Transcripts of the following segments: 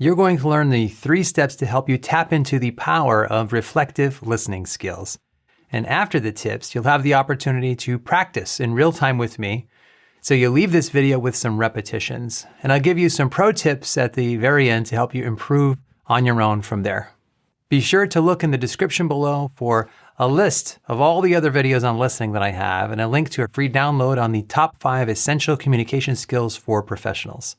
You're going to learn the 3 steps to help you tap into the power of reflective listening skills. And after the tips, you'll have the opportunity to practice in real time with me. So you'll leave this video with some repetitions. And I'll give you some pro tips at the very end to help you improve on your own from there. Be sure to look in the description below for a list of all the other videos on listening that I have and a link to a free download on the top 5 essential communication skills for professionals.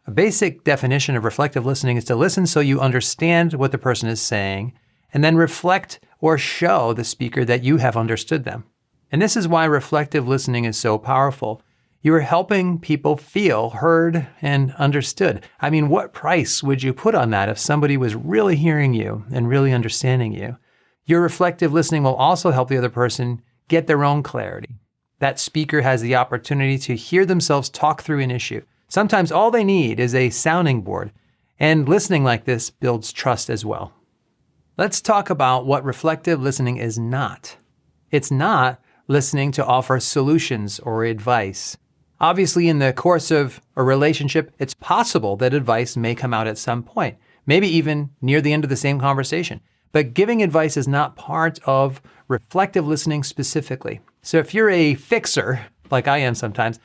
A basic definition of reflective listening is to listen so you understand what the person is saying and then reflect or show the speaker that you have understood them. And this is why reflective listening is so powerful. You are helping people feel heard and understood. I mean, what price would you put on that if somebody was really hearing you and really understanding you? Your reflective listening will also help the other person get their own clarity. That speaker has the opportunity to hear themselves talk through an issue. Sometimes all they need is a sounding board, and listening like this builds trust as well. Let's talk about what reflective listening is not. It's not listening to offer solutions or advice. Obviously, in the course of a relationship, it's possible that advice may come out at some point, maybe even near the end of the same conversation. But giving advice is not part of reflective listening specifically. So if you're a fixer, like I am sometimes,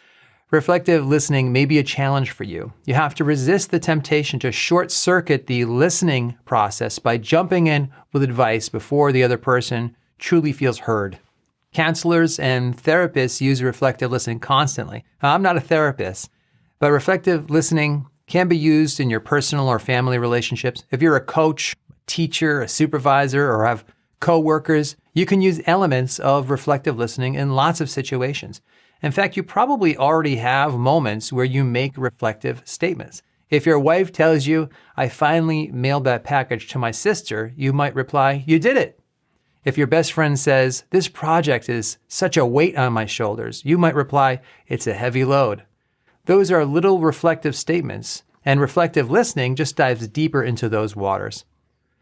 reflective listening may be a challenge for you. You have to resist the temptation to short-circuit the listening process by jumping in with advice before the other person truly feels heard. Counselors and therapists use reflective listening constantly. Now, I'm not a therapist, but reflective listening can be used in your personal or family relationships. If you're a coach, teacher, a supervisor, or have co-workers, you can use elements of reflective listening in lots of situations. In fact, you probably already have moments where you make reflective statements. If your wife tells you, "I finally mailed that package to my sister," you might reply, "You did it." If your best friend says, "This project is such a weight on my shoulders," you might reply, "It's a heavy load." Those are little reflective statements, and reflective listening just dives deeper into those waters.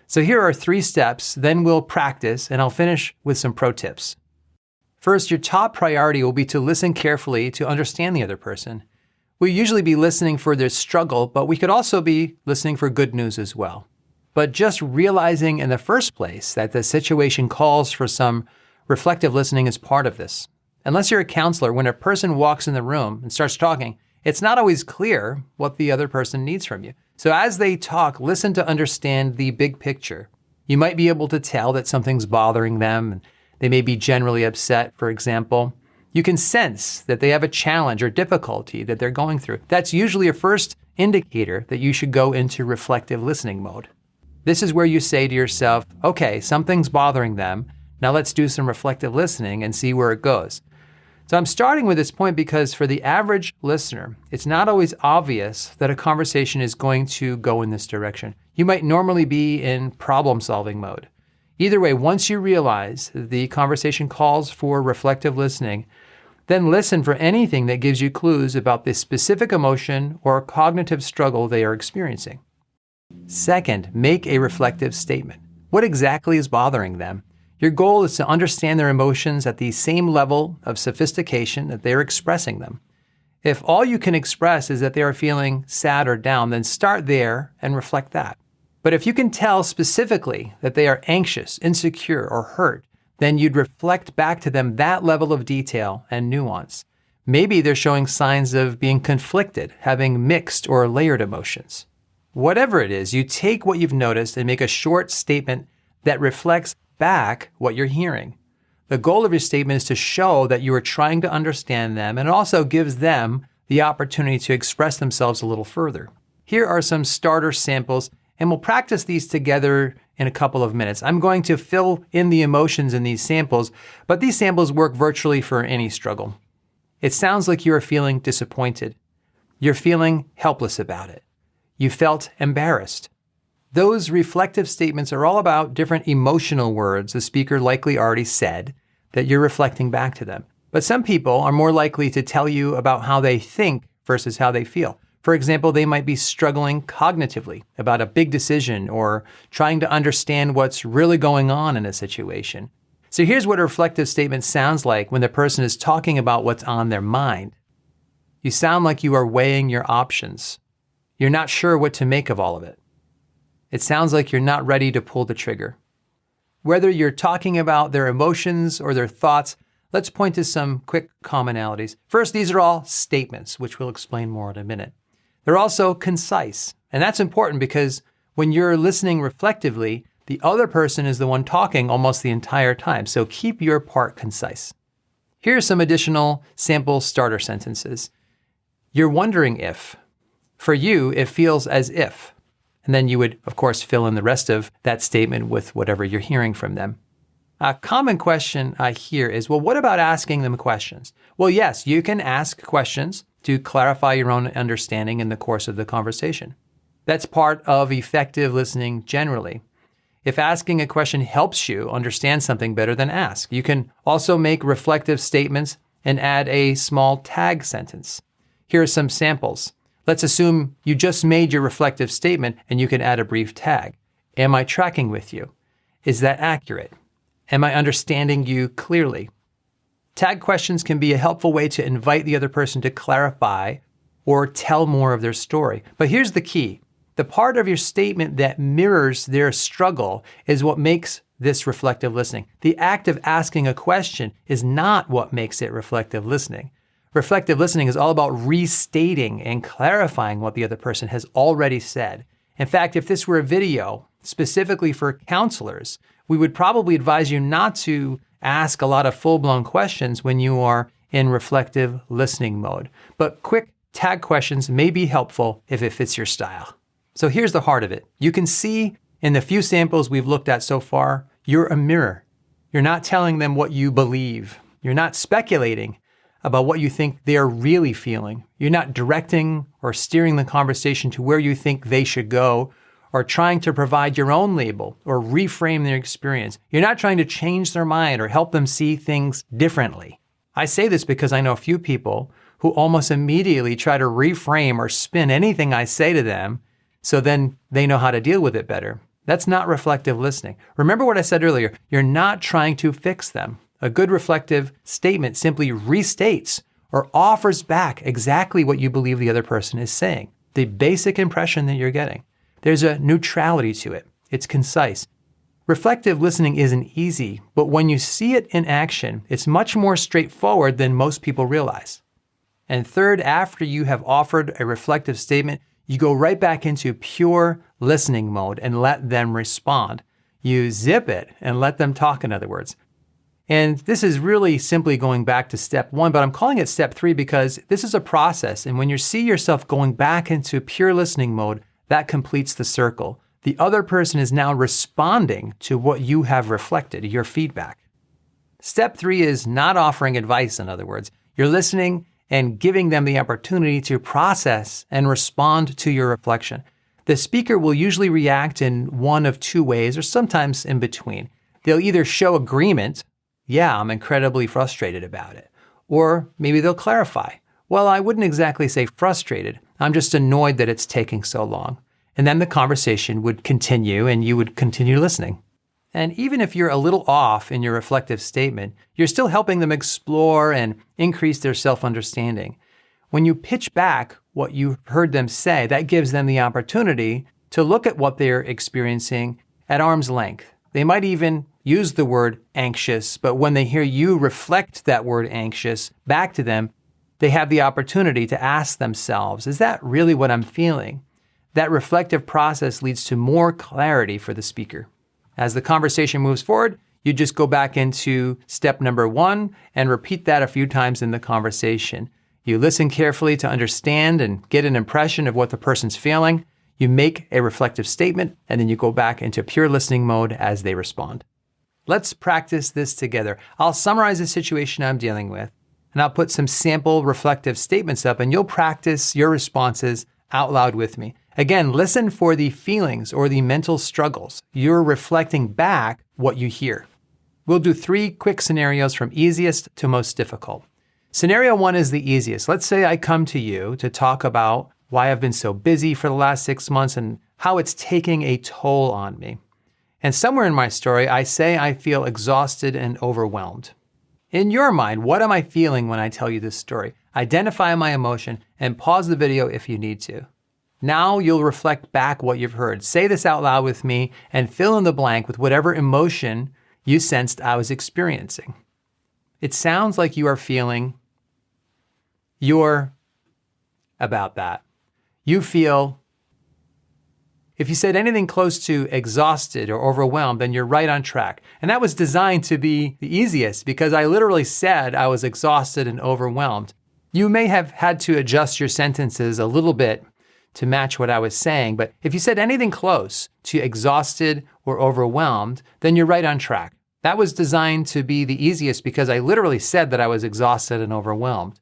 So here are 3 steps, then we'll practice, and I'll finish with some pro tips. First, your top priority will be to listen carefully to understand the other person. We'll usually be listening for their struggle, but we could also be listening for good news as well. But just realizing in the first place that the situation calls for some reflective listening is part of this. Unless you're a counselor, when a person walks in the room and starts talking, it's not always clear what the other person needs from you. So as they talk, listen to understand the big picture. You might be able to tell that something's bothering them, and they may be generally upset, for example. You can sense that they have a challenge or difficulty that they're going through. That's usually a first indicator that you should go into reflective listening mode. This is where you say to yourself, okay, something's bothering them. Now let's do some reflective listening and see where it goes. So I'm starting with this point because for the average listener, it's not always obvious that a conversation is going to go in this direction. You might normally be in problem-solving mode. Either way, once you realize the conversation calls for reflective listening, then listen for anything that gives you clues about the specific emotion or cognitive struggle they are experiencing. Second, make a reflective statement. What exactly is bothering them? Your goal is to understand their emotions at the same level of sophistication that they are expressing them. If all you can express is that they are feeling sad or down, then start there and reflect that. But if you can tell specifically that they are anxious, insecure, or hurt, then you'd reflect back to them that level of detail and nuance. Maybe they're showing signs of being conflicted, having mixed or layered emotions. Whatever it is, you take what you've noticed and make a short statement that reflects back what you're hearing. The goal of your statement is to show that you are trying to understand them and also gives them the opportunity to express themselves a little further. Here are some starter samples, and we'll practice these together in a couple of minutes. I'm going to fill in the emotions in these samples, but these samples work virtually for any struggle. It sounds like you are feeling disappointed. You're feeling helpless about it. You felt embarrassed. Those reflective statements are all about different emotional words the speaker likely already said that you're reflecting back to them. But some people are more likely to tell you about how they think versus how they feel. For example, they might be struggling cognitively about a big decision or trying to understand what's really going on in a situation. So here's what a reflective statement sounds like when the person is talking about what's on their mind. You sound like you are weighing your options. You're not sure what to make of all of it. It sounds like you're not ready to pull the trigger. Whether you're talking about their emotions or their thoughts, let's point to some quick commonalities. First, these are all statements, which we'll explain more in a minute. They're also concise, and that's important because when you're listening reflectively, the other person is the one talking almost the entire time, so keep your part concise. Here are some additional sample starter sentences. You're wondering if. For you, it feels as if. And then you would, of course, fill in the rest of that statement with whatever you're hearing from them. A common question I hear is, well, what about asking them questions? Well, yes, you can ask questions to clarify your own understanding in the course of the conversation. That's part of effective listening generally. If asking a question helps you understand something better, then ask. You can also make reflective statements and add a small tag sentence. Here are some samples. Let's assume you just made your reflective statement and you can add a brief tag. Am I tracking with you? Is that accurate? Am I understanding you clearly? Tag questions can be a helpful way to invite the other person to clarify or tell more of their story. But here's the key. The part of your statement that mirrors their struggle is what makes this reflective listening. The act of asking a question is not what makes it reflective listening. Reflective listening is all about restating and clarifying what the other person has already said. In fact, if this were a video specifically for counselors, we would probably advise you not to ask a lot of full-blown questions when you are in reflective listening mode. But quick tag questions may be helpful if it fits your style. So here's the heart of it. You can see in the few samples we've looked at so far, you're a mirror. You're not telling them what you believe. You're not speculating about what you think they're really feeling. You're not directing or steering the conversation to where you think they should go, or trying to provide your own label or reframe their experience. You're not trying to change their mind or help them see things differently. I say this because I know a few people who almost immediately try to reframe or spin anything I say to them so then they know how to deal with it better. That's not reflective listening. Remember what I said earlier, you're not trying to fix them. A good reflective statement simply restates or offers back exactly what you believe the other person is saying, the basic impression that you're getting. There's a neutrality to it. It's concise. Reflective listening isn't easy, but when you see it in action, it's much more straightforward than most people realize. And third, after you have offered a reflective statement, you go right back into pure listening mode and let them respond. You zip it and let them talk, in other words. And this is really simply going back to step 1, but I'm calling it step 3 because this is a process. And when you see yourself going back into pure listening mode, that completes the circle. The other person is now responding to what you have reflected, your feedback. Step 3 is not offering advice, in other words. You're listening and giving them the opportunity to process and respond to your reflection. The speaker will usually react in one of two ways, or sometimes in between. They'll either show agreement, yeah, I'm incredibly frustrated about it. Or maybe they'll clarify, well, I wouldn't exactly say frustrated. I'm just annoyed that it's taking so long. And then the conversation would continue and you would continue listening. And even if you're a little off in your reflective statement, you're still helping them explore and increase their self-understanding. When you pitch back what you heard them say, that gives them the opportunity to look at what they're experiencing at arm's length. They might even use the word anxious, but when they hear you reflect that word anxious back to them, they have the opportunity to ask themselves, is that really what I'm feeling? That reflective process leads to more clarity for the speaker. As the conversation moves forward, you just go back into step number 1 and repeat that a few times in the conversation. You listen carefully to understand and get an impression of what the person's feeling. You make a reflective statement, and then you go back into pure listening mode as they respond. Let's practice this together. I'll summarize the situation I'm dealing with, and I'll put some sample reflective statements up, and you'll practice your responses out loud with me. Again, listen for the feelings or the mental struggles. You're reflecting back what you hear. We'll do 3 quick scenarios from easiest to most difficult. Scenario 1 is the easiest. Let's say I come to you to talk about why I've been so busy for the last 6 months and how it's taking a toll on me. And somewhere in my story, I say I feel exhausted and overwhelmed. In your mind, what am I feeling when I tell you this story? Identify my emotion and pause the video if you need to. Now you'll reflect back what you've heard. Say this out loud with me and fill in the blank with whatever emotion you sensed I was experiencing. It sounds like you are feeling you're about that. You feel, if you said anything close to exhausted or overwhelmed, then you're right on track. And that was designed to be the easiest because I literally said I was exhausted and overwhelmed. You may have had to adjust your sentences a little bit to match what I was saying, but if you said anything close to exhausted or overwhelmed, then you're right on track. That was designed to be the easiest because I literally said that I was exhausted and overwhelmed.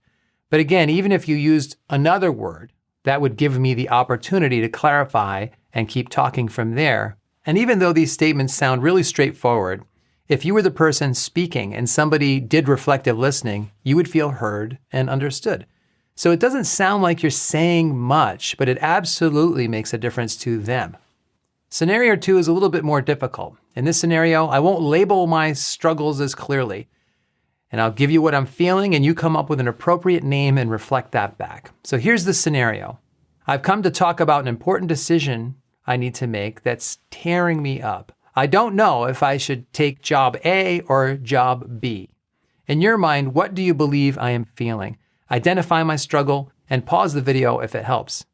But again, even if you used another word, that would give me the opportunity to clarify and keep talking from there. And even though these statements sound really straightforward, if you were the person speaking and somebody did reflective listening, you would feel heard and understood. So it doesn't sound like you're saying much, but it absolutely makes a difference to them. Scenario 2 is a little bit more difficult. In this scenario, I won't label my struggles as clearly, and I'll give you what I'm feeling and you come up with an appropriate name and reflect that back. So here's the scenario. I've come to talk about an important decision I need to make that's tearing me up. I don't know if I should take job A or job B. In your mind, what do you believe I am feeling? Identify my struggle and pause the video if it helps.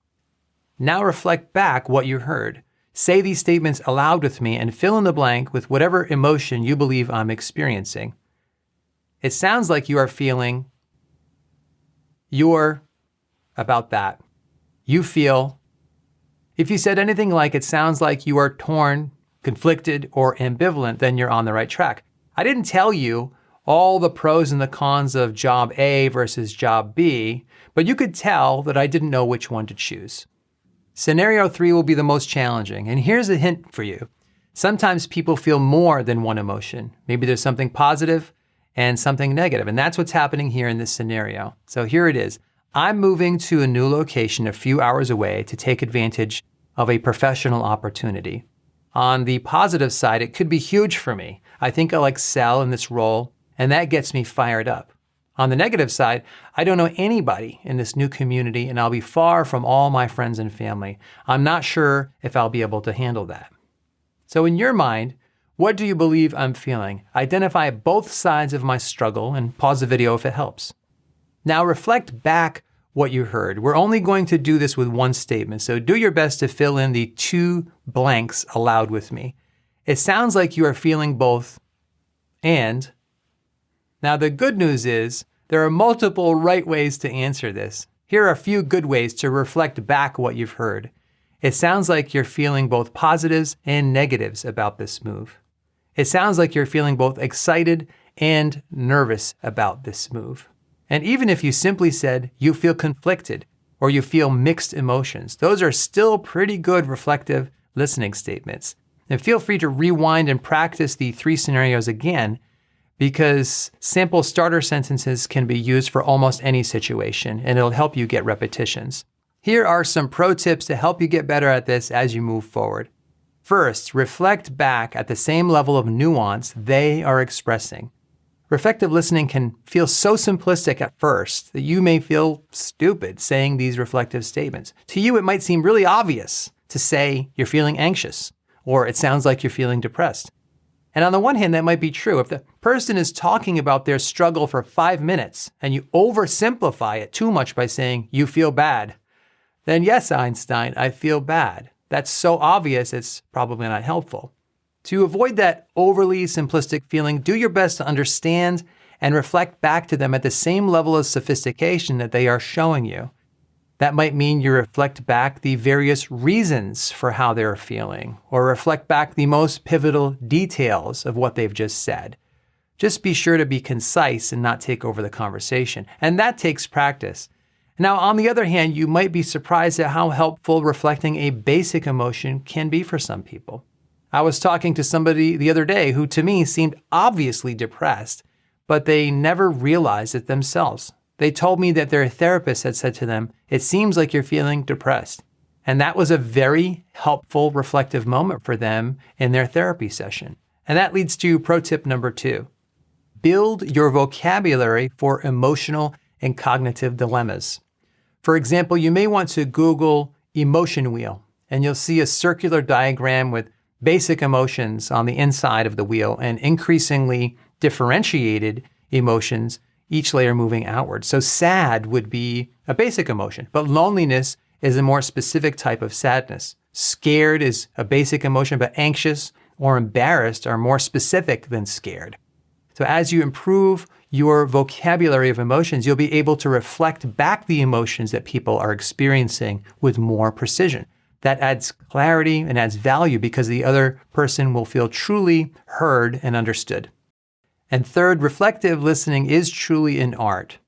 Now reflect back what you heard. Say these statements aloud with me and fill in the blank with whatever emotion you believe I'm experiencing. It sounds like you are feeling you're about that. You feel, if you said anything like it sounds like you are torn, conflicted, or ambivalent, then you're on the right track. I didn't tell you all the pros and the cons of job A versus job B, but you could tell that I didn't know which one to choose. Scenario 3 will be the most challenging, and here's a hint for you. Sometimes people feel more than one emotion. Maybe there's something positive and something negative, and that's what's happening here in this scenario. So here it is. I'm moving to a new location a few hours away to take advantage of a professional opportunity. On the positive side, it could be huge for me. I think I'll excel in this role, and that gets me fired up. On the negative side, I don't know anybody in this new community, and I'll be far from all my friends and family. I'm not sure if I'll be able to handle that. So in your mind, what do you believe I'm feeling? Identify both sides of my struggle and pause the video if it helps. Now reflect back what you heard. We're only going to do this with one statement, so do your best to fill in the 2 blanks aloud with me. It sounds like you are feeling both and. Now the good news is there are multiple right ways to answer this. Here are a few good ways to reflect back what you've heard. It sounds like you're feeling both positives and negatives about this move. It sounds like you're feeling both excited and nervous about this move. And even if you simply said you feel conflicted or you feel mixed emotions, those are still pretty good reflective listening statements. And feel free to rewind and practice the 3 scenarios again, because sample starter sentences can be used for almost any situation, and it'll help you get repetitions. Here are some pro tips to help you get better at this as you move forward. First, reflect back at the same level of nuance they are expressing. Reflective listening can feel so simplistic at first that you may feel stupid saying these reflective statements. To you, it might seem really obvious to say you're feeling anxious, or it sounds like you're feeling depressed. And on the one hand, that might be true. If the person is talking about their struggle for 5 minutes and you oversimplify it too much by saying you feel bad, then yes, Einstein, I feel bad. That's so obvious, it's probably not helpful. To avoid that overly simplistic feeling, do your best to understand and reflect back to them at the same level of sophistication that they are showing you. That might mean you reflect back the various reasons for how they're feeling, or reflect back the most pivotal details of what they've just said. Just be sure to be concise and not take over the conversation. And that takes practice. Now, on the other hand, you might be surprised at how helpful reflecting a basic emotion can be for some people. I was talking to somebody the other day who to me seemed obviously depressed, but they never realized it themselves. They told me that their therapist had said to them, "It seems like you're feeling depressed." And that was a very helpful, reflective moment for them in their therapy session. And that leads to pro tip number 2. Build your vocabulary for emotional and cognitive dilemmas. For example, you may want to Google emotion wheel, and you'll see a circular diagram with basic emotions on the inside of the wheel and increasingly differentiated emotions, each layer moving outward. So sad would be a basic emotion, but loneliness is a more specific type of sadness. Scared is a basic emotion, but anxious or embarrassed are more specific than scared. So as you improve your vocabulary of emotions, you'll be able to reflect back the emotions that people are experiencing with more precision. That adds clarity and adds value because the other person will feel truly heard and understood. And third, reflective listening is truly an art.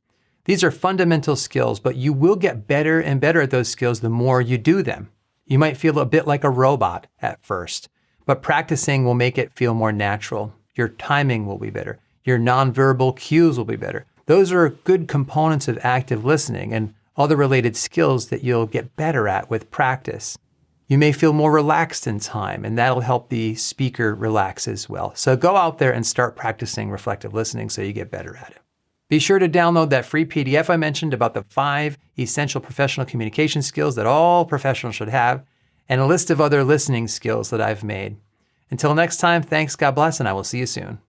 These are fundamental skills, but you will get better and better at those skills the more you do them. You might feel a bit like a robot at first, but practicing will make it feel more natural. Your timing will be better. Your nonverbal cues will be better. Those are good components of active listening and other related skills that you'll get better at with practice. You may feel more relaxed in time, and that'll help the speaker relax as well. So go out there and start practicing reflective listening so you get better at it. Be sure to download that free PDF I mentioned about the 5 essential professional communication skills that all professionals should have, and a list of other listening skills that I've made. Until next time, thanks, God bless, and I will see you soon.